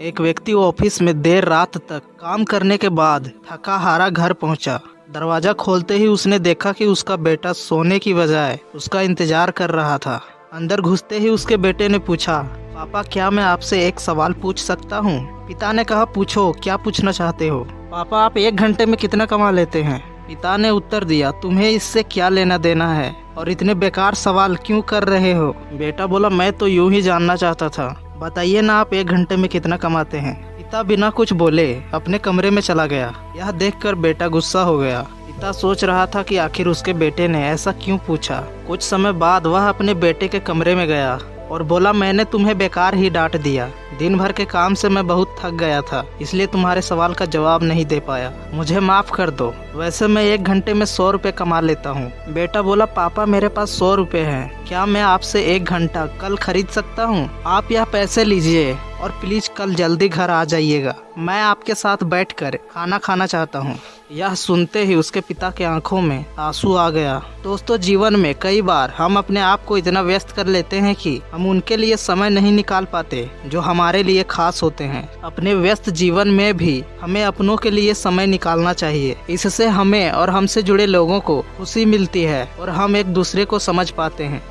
एक व्यक्ति ऑफिस में देर रात तक काम करने के बाद थका हारा घर पहुंचा। दरवाजा खोलते ही उसने देखा कि उसका बेटा सोने की बजाय उसका इंतजार कर रहा था। अंदर घुसते ही उसके बेटे ने पूछा, पापा क्या मैं आपसे एक सवाल पूछ सकता हूँ? पिता ने कहा, पूछो, क्या पूछना चाहते हो? पापा आप 1 घंटे में कितना कमा लेते हैं? पिता ने उत्तर दिया, तुम्हें इससे क्या लेना देना है और इतने बेकार सवाल क्यों कर रहे हो? बेटा बोला, मैं तो यूं ही जानना चाहता था, बताइए ना आप 1 घंटे में कितना कमाते हैं? पिता बिना कुछ बोले अपने कमरे में चला गया। यह देखकर बेटा गुस्सा हो गया। पिता सोच रहा था कि आखिर उसके बेटे ने ऐसा क्यों पूछा। कुछ समय बाद वह अपने बेटे के कमरे में गया और बोला, मैंने तुम्हें बेकार ही डांट दिया। दिन भर के काम से मैं बहुत थक गया था, इसलिए तुम्हारे सवाल का जवाब नहीं दे पाया। मुझे माफ कर दो। वैसे मैं 1 घंटे में 100 रुपए कमा लेता हूँ। बेटा बोला, पापा मेरे पास 100 रुपए हैं, क्या मैं आपसे 1 घंटा कल खरीद सकता हूँ? आप यह पैसे लीजिए और प्लीज कल जल्दी घर आ जाइएगा। मैं आपके साथ बैठकर खाना खाना चाहता हूँ। यह सुनते ही उसके पिता के आंखों में आंसू आ गया। दोस्तों, जीवन में कई बार हम अपने आप को इतना व्यस्त कर लेते हैं कि हम उनके लिए समय नहीं निकाल पाते जो हमारे लिए खास होते हैं। अपने व्यस्त जीवन में भी हमें अपनों के लिए समय निकालना चाहिए। इससे हमें और हमसे जुड़े लोगों को खुशी मिलती है और हम एक दूसरे को समझ पाते हैं।